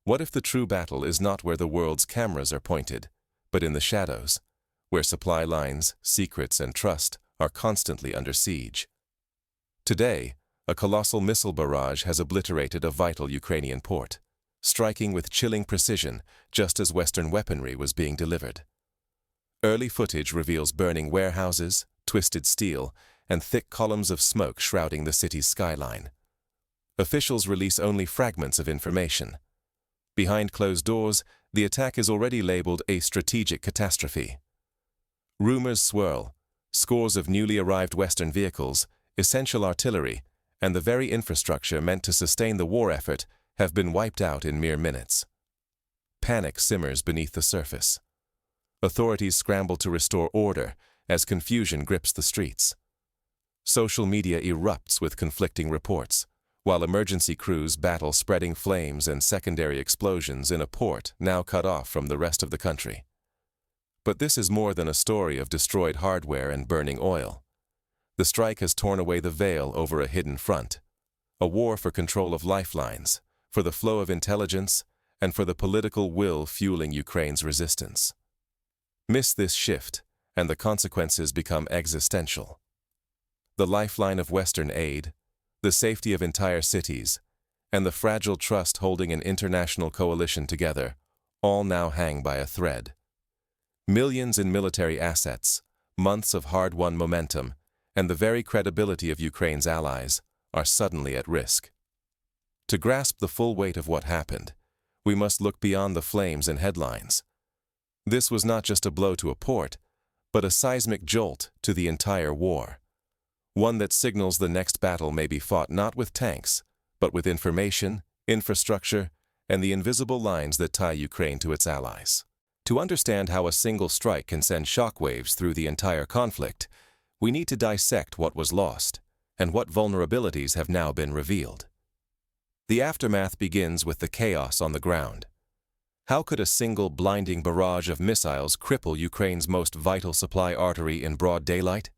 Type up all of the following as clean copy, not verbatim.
What if the true battle is not where the world's cameras are pointed, but in the shadows, where supply lines, secrets, and trust are constantly under siege? Today, a colossal missile barrage has obliterated a vital Ukrainian port, striking with chilling precision just as Western weaponry was being delivered. Early footage reveals burning warehouses, twisted steel, and thick columns of smoke shrouding the city's skyline. Officials release only fragments of information. Behind closed doors, the attack is already labeled a strategic catastrophe. Rumors swirl. Scores of newly arrived Western vehicles, essential artillery, and the very infrastructure meant to sustain the war effort have been wiped out in mere minutes. Panic simmers beneath the surface. Authorities scramble to restore order as confusion grips the streets. Social media erupts with conflicting reports, while emergency crews battle spreading flames and secondary explosions in a port now cut off from the rest of the country. But this is more than a story of destroyed hardware and burning oil. The strike has torn away the veil over a hidden front, a war for control of lifelines, for the flow of intelligence, and for the political will fueling Ukraine's resistance. Miss this shift, and the consequences become existential. The lifeline of Western aid, the safety of entire cities, and the fragile trust holding an international coalition together, all now hang by a thread. Millions in military assets, months of hard-won momentum, and the very credibility of Ukraine's allies are suddenly at risk. To grasp the full weight of what happened, we must look beyond the flames and headlines. This was not just a blow to a port, but a seismic jolt to the entire war. One that signals the next battle may be fought not with tanks, but with information, infrastructure, and the invisible lines that tie Ukraine to its allies. To understand how a single strike can send shockwaves through the entire conflict, we need to dissect what was lost and what vulnerabilities have now been revealed. The aftermath begins with the chaos on the ground. How could a single blinding barrage of missiles cripple Ukraine's most vital supply artery in broad daylight?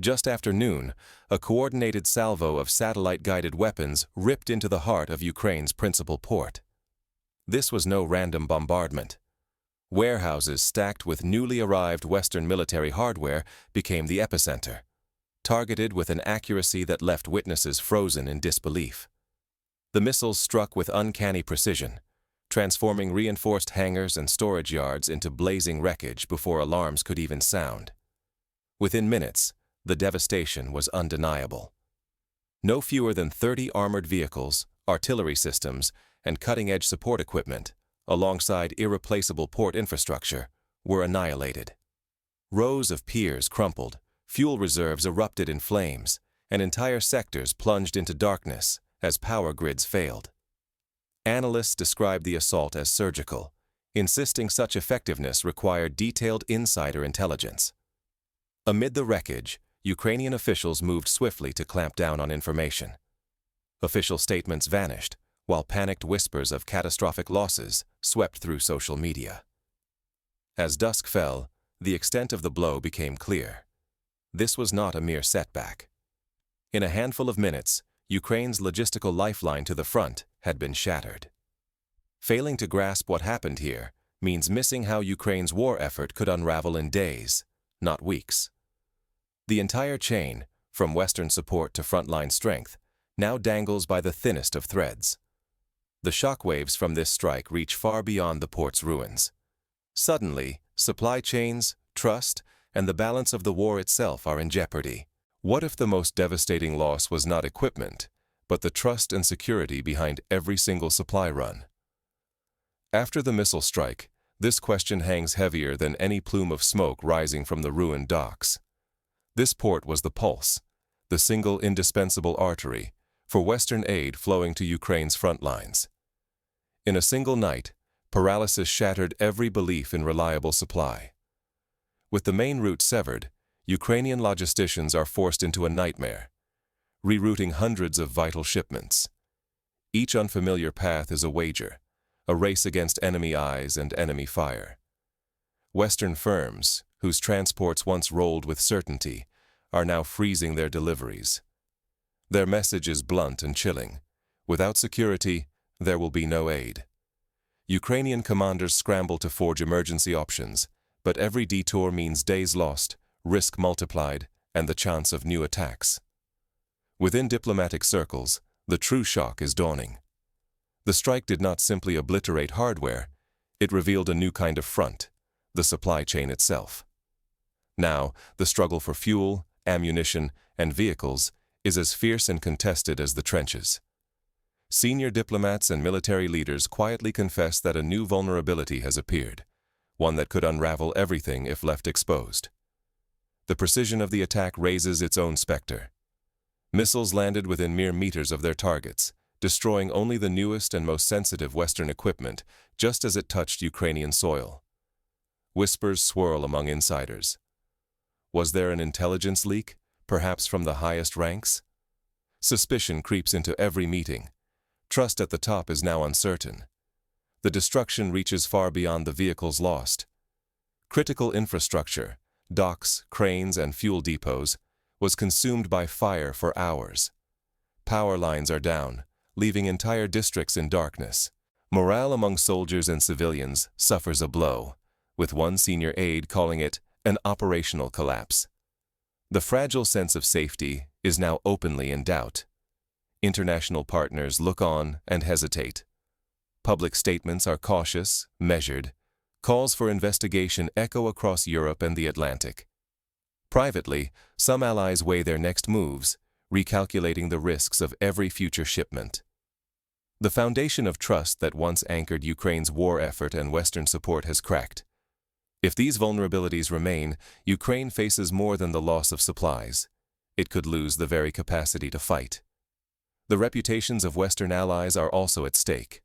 Just after noon, a coordinated salvo of satellite-guided weapons ripped into the heart of Ukraine's principal port. This was no random bombardment. Warehouses stacked with newly arrived Western military hardware became the epicenter, targeted with an accuracy that left witnesses frozen in disbelief. The missiles struck with uncanny precision, transforming reinforced hangars and storage yards into blazing wreckage before alarms could even sound. Within minutes, the devastation was undeniable. No fewer than 30 armored vehicles, artillery systems, and cutting-edge support equipment, alongside irreplaceable port infrastructure, were annihilated. Rows of piers crumpled, fuel reserves erupted in flames, and entire sectors plunged into darkness as power grids failed. Analysts describe the assault as surgical, insisting such effectiveness required detailed insider intelligence. Amid the wreckage, Ukrainian officials moved swiftly to clamp down on information. Official statements vanished, while panicked whispers of catastrophic losses swept through social media. As dusk fell, the extent of the blow became clear. This was not a mere setback. In a handful of minutes, Ukraine's logistical lifeline to the front had been shattered. Failing to grasp what happened here means missing how Ukraine's war effort could unravel in days, not weeks. The entire chain, from Western support to frontline strength, now dangles by the thinnest of threads. The shockwaves from this strike reach far beyond the port's ruins. Suddenly, supply chains, trust, and the balance of the war itself are in jeopardy. What if the most devastating loss was not equipment, but the trust and security behind every single supply run? After the missile strike, this question hangs heavier than any plume of smoke rising from the ruined docks. This port was the pulse, the single indispensable artery, for Western aid flowing to Ukraine's front lines. In a single night, paralysis shattered every belief in reliable supply. With the main route severed, Ukrainian logisticians are forced into a nightmare, rerouting hundreds of vital shipments. Each unfamiliar path is a wager, a race against enemy eyes and enemy fire. Western firms, whose transports once rolled with certainty, are now freezing their deliveries. Their message is blunt and chilling. Without security, there will be no aid. Ukrainian commanders scramble to forge emergency options, but every detour means days lost, risk multiplied, and the chance of new attacks. Within diplomatic circles, the true shock is dawning. The strike did not simply obliterate hardware, it revealed a new kind of front, the supply chain itself. Now, the struggle for fuel, ammunition, and vehicles is as fierce and contested as the trenches. Senior diplomats and military leaders quietly confess that a new vulnerability has appeared, one that could unravel everything if left exposed. The precision of the attack raises its own specter. Missiles landed within mere meters of their targets, destroying only the newest and most sensitive Western equipment just as it touched Ukrainian soil. Whispers swirl among insiders. Was there an intelligence leak, perhaps from the highest ranks? Suspicion creeps into every meeting. Trust at the top is now uncertain. The destruction reaches far beyond the vehicles lost. Critical infrastructure, docks, cranes, and fuel depots, was consumed by fire for hours. Power lines are down, leaving entire districts in darkness. Morale among soldiers and civilians suffers a blow, with one senior aide calling it an operational collapse. The fragile sense of safety is now openly in doubt. International partners look on and hesitate. Public statements are cautious, measured. Calls for investigation echo across Europe and the Atlantic. Privately, some allies weigh their next moves, recalculating the risks of every future shipment. The foundation of trust that once anchored Ukraine's war effort and Western support has cracked. If these vulnerabilities remain, Ukraine faces more than the loss of supplies. It could lose the very capacity to fight. The reputations of Western allies are also at stake.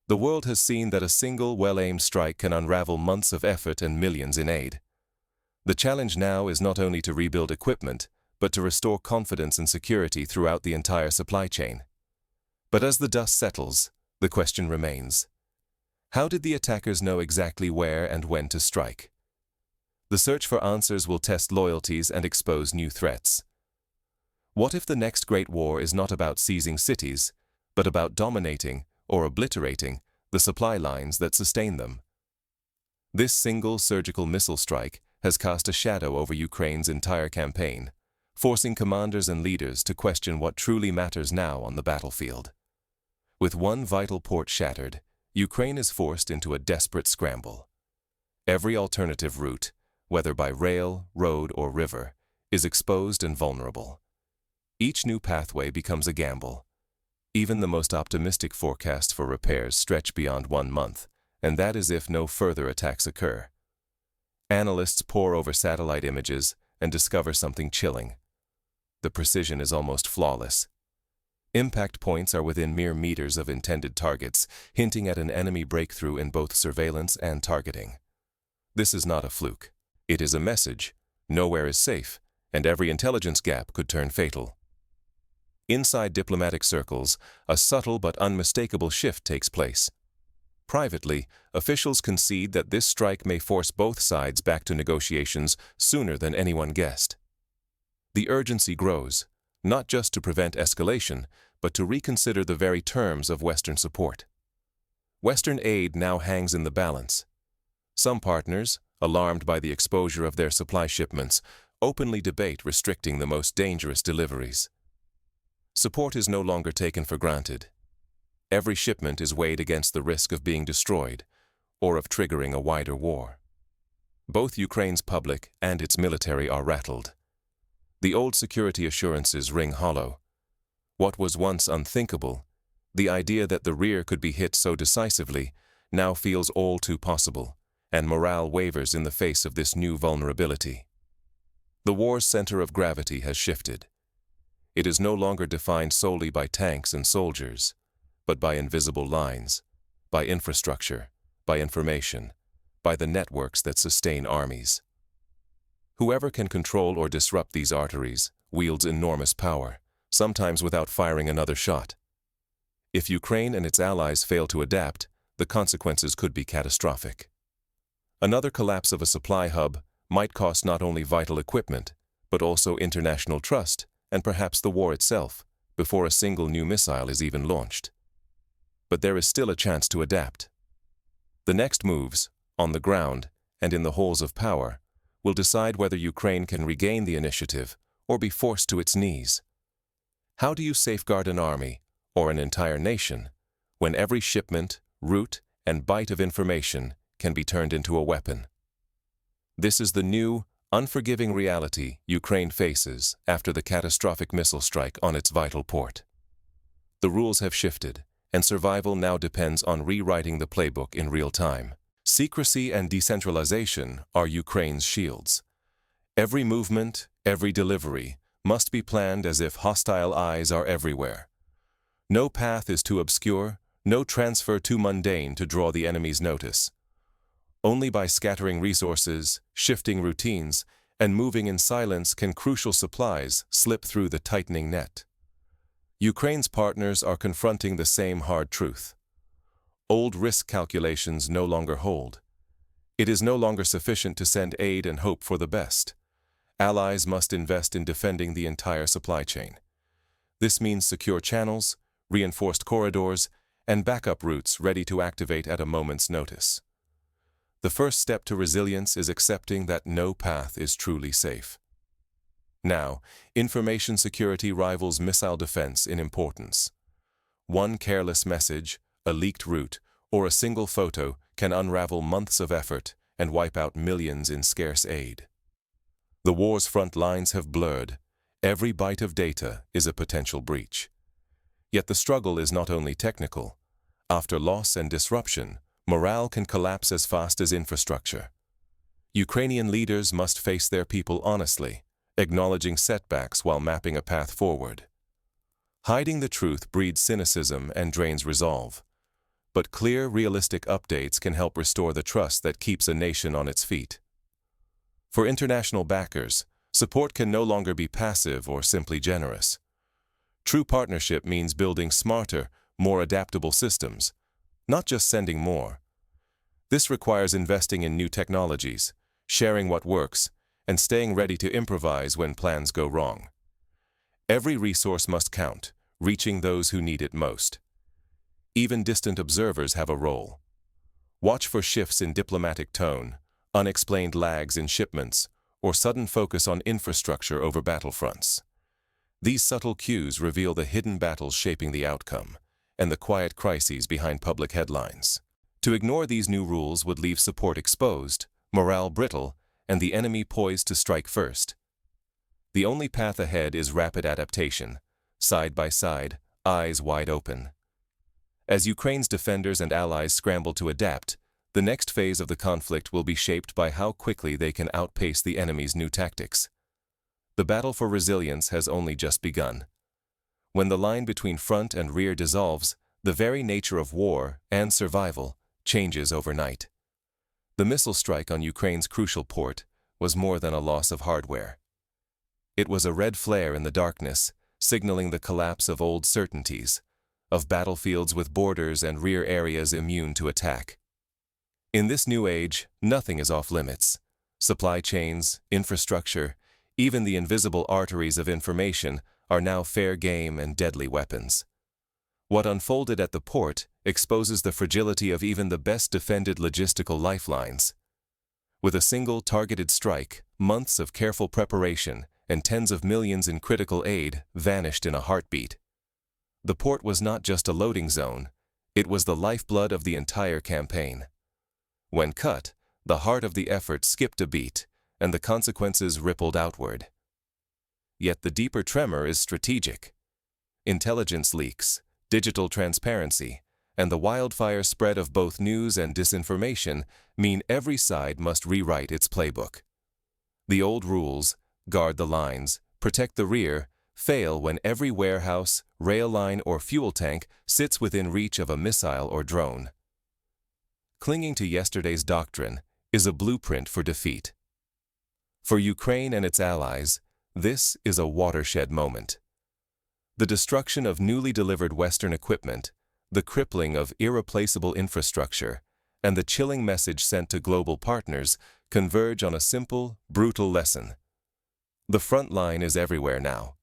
The world has seen that a single, well-aimed strike can unravel months of effort and millions in aid. The challenge now is not only to rebuild equipment, but to restore confidence and security throughout the entire supply chain. But as the dust settles, the question remains: how did the attackers know exactly where and when to strike? The search for answers will test loyalties and expose new threats. What if the next great war is not about seizing cities, but about dominating or obliterating the supply lines that sustain them? This single surgical missile strike has cast a shadow over Ukraine's entire campaign, forcing commanders and leaders to question what truly matters now on the battlefield. With one vital port shattered, Ukraine is forced into a desperate scramble. Every alternative route, whether by rail, road, or river, is exposed and vulnerable. Each new pathway becomes a gamble. Even the most optimistic forecasts for repairs stretch beyond 1 month, and that is if no further attacks occur. Analysts pore over satellite images and discover something chilling. The precision is almost flawless. Impact points are within mere meters of intended targets, hinting at an enemy breakthrough in both surveillance and targeting. This is not a fluke. It is a message. Nowhere is safe, and every intelligence gap could turn fatal. Inside diplomatic circles, a subtle but unmistakable shift takes place. Privately, officials concede that this strike may force both sides back to negotiations sooner than anyone guessed. The urgency grows, not just to prevent escalation, but to reconsider the very terms of Western support. Western aid now hangs in the balance. Some partners, alarmed by the exposure of their supply shipments, openly debate restricting the most dangerous deliveries. Support is no longer taken for granted. Every shipment is weighed against the risk of being destroyed or of triggering a wider war. Both Ukraine's public and its military are rattled. The old security assurances ring hollow. What was once unthinkable, the idea that the rear could be hit so decisively, now feels all too possible, and morale wavers in the face of this new vulnerability. The war's center of gravity has shifted. It is no longer defined solely by tanks and soldiers, but by invisible lines, by infrastructure, by information, by the networks that sustain armies. Whoever can control or disrupt these arteries wields enormous power, sometimes without firing another shot. If Ukraine and its allies fail to adapt, the consequences could be catastrophic. Another collapse of a supply hub might cost not only vital equipment, but also international trust and perhaps the war itself, before a single new missile is even launched. But there is still a chance to adapt. The next moves, on the ground and in the halls of power, will decide whether Ukraine can regain the initiative or be forced to its knees. How do you safeguard an army, or an entire nation, when every shipment, route, and byte of information can be turned into a weapon? This is the new, unforgiving reality Ukraine faces after the catastrophic missile strike on its vital port. The rules have shifted, and survival now depends on rewriting the playbook in real time. Secrecy and decentralization are Ukraine's shields. Every movement, every delivery, must be planned as if hostile eyes are everywhere. No path is too obscure, no transfer too mundane to draw the enemy's notice. Only by scattering resources, shifting routines, and moving in silence can crucial supplies slip through the tightening net. Ukraine's partners are confronting the same hard truth. Old risk calculations no longer hold. It is no longer sufficient to send aid and hope for the best. Allies must invest in defending the entire supply chain. This means secure channels, reinforced corridors, and backup routes ready to activate at a moment's notice. The first step to resilience is accepting that no path is truly safe. Now, information security rivals missile defense in importance. One careless message, a leaked route, or a single photo can unravel months of effort and wipe out millions in scarce aid. The war's front lines have blurred. Every byte of data is a potential breach. Yet the struggle is not only technical. After loss and disruption, morale can collapse as fast as infrastructure. Ukrainian leaders must face their people honestly, acknowledging setbacks while mapping a path forward. Hiding the truth breeds cynicism and drains resolve. But clear, realistic updates can help restore the trust that keeps a nation on its feet. For international backers, support can no longer be passive or simply generous. True partnership means building smarter, more adaptable systems, not just sending more. This requires investing in new technologies, sharing what works, and staying ready to improvise when plans go wrong. Every resource must count, reaching those who need it most. Even distant observers have a role. Watch for shifts in diplomatic tone, unexplained lags in shipments, or sudden focus on infrastructure over battlefronts. These subtle cues reveal the hidden battles shaping the outcome, and the quiet crises behind public headlines. To ignore these new rules would leave support exposed, morale brittle, and the enemy poised to strike first. The only path ahead is rapid adaptation, side by side, eyes wide open. As Ukraine's defenders and allies scramble to adapt, the next phase of the conflict will be shaped by how quickly they can outpace the enemy's new tactics. The battle for resilience has only just begun. When the line between front and rear dissolves, the very nature of war and survival changes overnight. The missile strike on Ukraine's crucial port was more than a loss of hardware. It was a red flare in the darkness, signaling the collapse of old certainties, of battlefields with borders and rear areas immune to attack. In this new age, nothing is off limits. Supply chains, infrastructure, even the invisible arteries of information are now fair game and deadly weapons. What unfolded at the port exposes the fragility of even the best defended logistical lifelines. With a single targeted strike, months of careful preparation and tens of millions in critical aid vanished in a heartbeat. The port was not just a loading zone, it was the lifeblood of the entire campaign. When cut, the heart of the effort skipped a beat, and the consequences rippled outward. Yet the deeper tremor is strategic. Intelligence leaks, digital transparency, and the wildfire spread of both news and disinformation mean every side must rewrite its playbook. The old rules, guard the lines, protect the rear, fail when every warehouse, rail line, or fuel tank sits within reach of a missile or drone. Clinging to yesterday's doctrine is a blueprint for defeat. For Ukraine and its allies, this is a watershed moment. The destruction of newly delivered Western equipment, the crippling of irreplaceable infrastructure, and the chilling message sent to global partners converge on a simple, brutal lesson. The front line is everywhere now.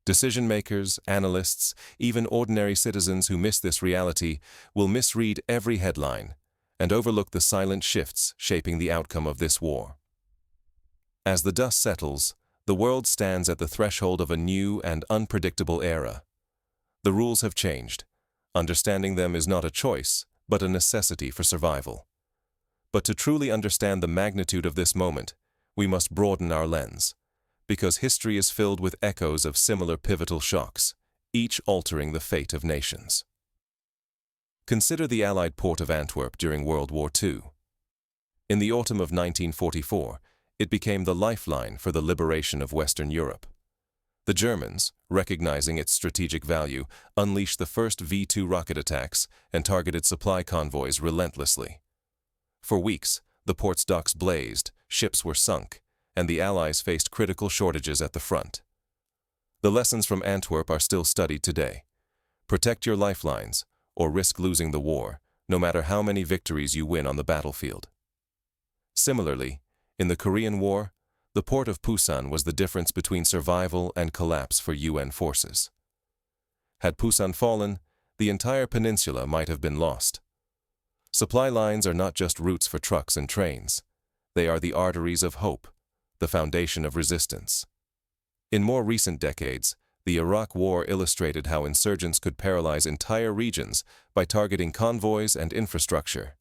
Decision-makers, analysts, even ordinary citizens who miss this reality will misread every headline, and overlook the silent shifts shaping the outcome of this war. As the dust settles, the world stands at the threshold of a new and unpredictable era. The rules have changed. Understanding them is not a choice, but a necessity for survival. But to truly understand the magnitude of this moment, we must broaden our lens, because history is filled with echoes of similar pivotal shocks, each altering the fate of nations. Consider the Allied port of Antwerp during World War II. In the autumn of 1944, it became the lifeline for the liberation of Western Europe. The Germans, recognizing its strategic value, unleashed the first V-2 rocket attacks and targeted supply convoys relentlessly. For weeks, the port's docks blazed, ships were sunk, and the Allies faced critical shortages at the front. The lessons from Antwerp are still studied today. Protect your lifelines, or risk losing the war, no matter how many victories you win on the battlefield. Similarly, in the Korean War, the port of Pusan was the difference between survival and collapse for UN forces. Had Pusan fallen, the entire peninsula might have been lost. Supply lines are not just routes for trucks and trains. They are the arteries of hope, the foundation of resistance. In more recent decades, the Iraq War illustrated how insurgents could paralyze entire regions by targeting convoys and infrastructure.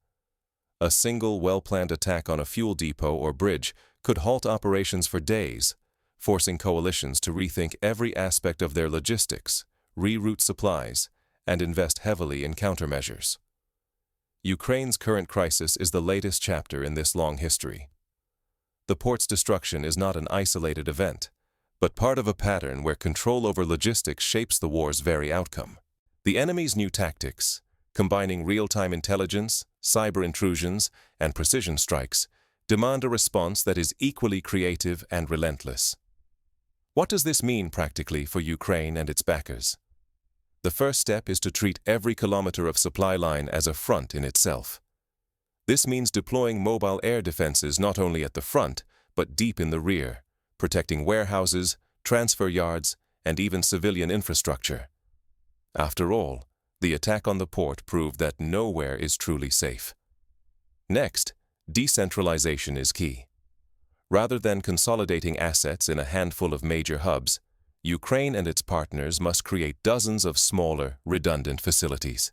A single well-planned attack on a fuel depot or bridge could halt operations for days, forcing coalitions to rethink every aspect of their logistics, reroute supplies, and invest heavily in countermeasures. Ukraine's current crisis is the latest chapter in this long history. The port's destruction is not an isolated event, but part of a pattern where control over logistics shapes the war's very outcome. The enemy's new tactics, combining real-time intelligence, cyber intrusions, and precision strikes, demand a response that is equally creative and relentless. What does this mean practically for Ukraine and its backers? The first step is to treat every kilometer of supply line as a front in itself. This means deploying mobile air defenses not only at the front, but deep in the rear, protecting warehouses, transfer yards, and even civilian infrastructure. After all, the attack on the port proved that nowhere is truly safe. Next, decentralization is key. Rather than consolidating assets in a handful of major hubs, Ukraine and its partners must create dozens of smaller, redundant facilities.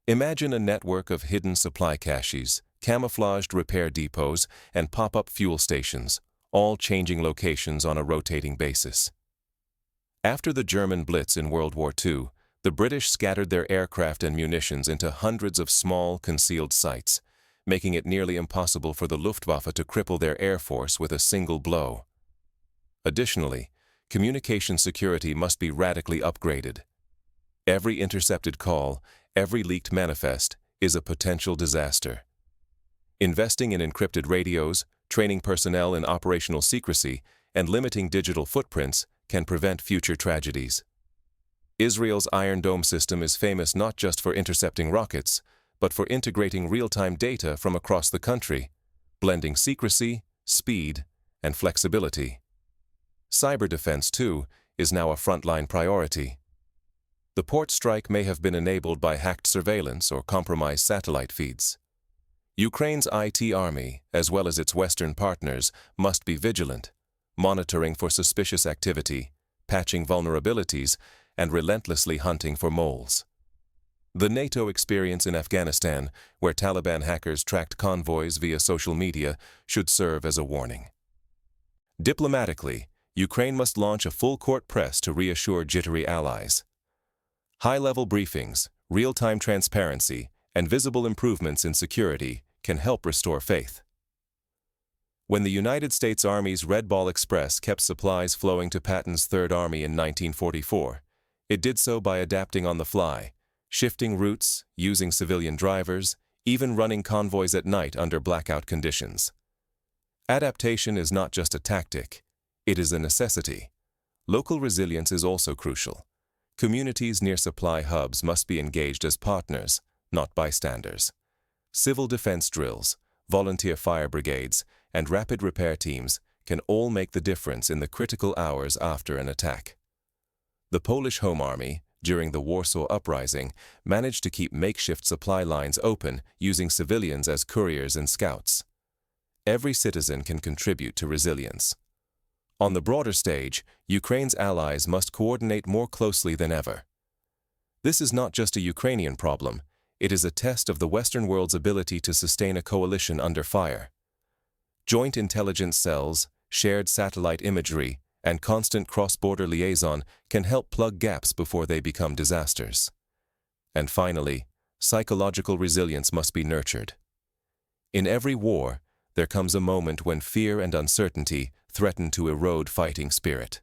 Imagine a network of hidden supply caches, camouflaged repair depots, and pop-up fuel stations, all changing locations on a rotating basis. After the German Blitz in World War II, the British scattered their aircraft and munitions into hundreds of small, concealed sites, making it nearly impossible for the Luftwaffe to cripple their air force with a single blow. Additionally, communication security must be radically upgraded. Every intercepted call, every leaked manifest, is a potential disaster. Investing in encrypted radios, training personnel in operational secrecy, and limiting digital footprints can prevent future tragedies. Israel's Iron Dome system is famous not just for intercepting rockets, but for integrating real-time data from across the country, blending secrecy, speed, and flexibility. Cyber defense, too, is now a frontline priority. The port strike may have been enabled by hacked surveillance or compromised satellite feeds. Ukraine's IT army, as well as its Western partners, must be vigilant, monitoring for suspicious activity, patching vulnerabilities, and relentlessly hunting for moles. The NATO experience in Afghanistan, where Taliban hackers tracked convoys via social media, should serve as a warning. Diplomatically, Ukraine must launch a full-court press to reassure jittery allies. High-level briefings, real-time transparency, and visible improvements in security can help restore faith. When the United States Army's Red Ball Express kept supplies flowing to Patton's Third Army in 1944, it did so by adapting on the fly, shifting routes, using civilian drivers, even running convoys at night under blackout conditions. Adaptation is not just a tactic, it is a necessity. Local resilience is also crucial. Communities near supply hubs must be engaged as partners, not bystanders. Civil defense drills, volunteer fire brigades, and rapid repair teams can all make the difference in the critical hours after an attack. The Polish Home Army, during the Warsaw Uprising, managed to keep makeshift supply lines open using civilians as couriers and scouts. Every citizen can contribute to resilience. On the broader stage, Ukraine's allies must coordinate more closely than ever. This is not just a Ukrainian problem, it is a test of the Western world's ability to sustain a coalition under fire. Joint intelligence cells, shared satellite imagery, and constant cross-border liaison can help plug gaps before they become disasters. And finally, psychological resilience must be nurtured. In every war, there comes a moment when fear and uncertainty threaten to erode fighting spirit.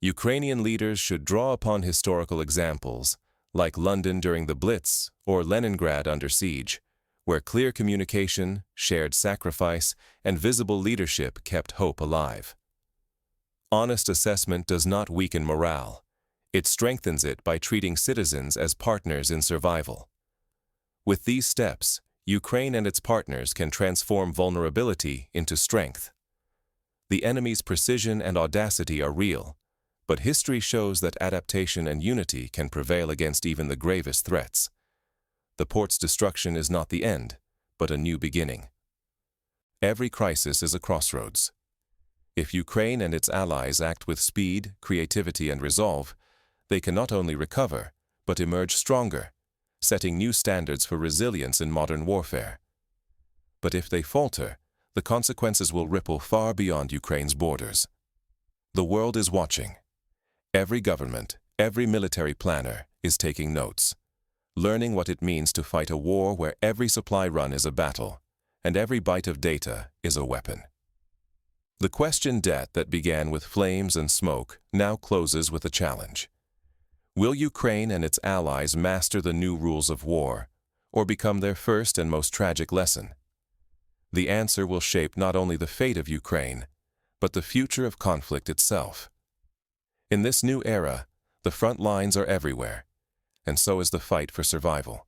Ukrainian leaders should draw upon historical examples, like London during the Blitz or Leningrad under siege, where clear communication, shared sacrifice, and visible leadership kept hope alive. Honest assessment does not weaken morale. It strengthens it by treating citizens as partners in survival. With these steps, Ukraine and its partners can transform vulnerability into strength. The enemy's precision and audacity are real, but history shows that adaptation and unity can prevail against even the gravest threats. The port's destruction is not the end, but a new beginning. Every crisis is a crossroads. If Ukraine and its allies act with speed, creativity, and resolve, they can not only recover, but emerge stronger, setting new standards for resilience in modern warfare. But if they falter, the consequences will ripple far beyond Ukraine's borders. The world is watching. Every government, every military planner is taking notes, learning what it means to fight a war where every supply run is a battle, and every byte of data is a weapon. The question debt that began with flames and smoke now closes with a challenge. Will Ukraine and its allies master the new rules of war, or become their first and most tragic lesson? The answer will shape not only the fate of Ukraine, but the future of conflict itself. In this new era, the front lines are everywhere, and so is the fight for survival.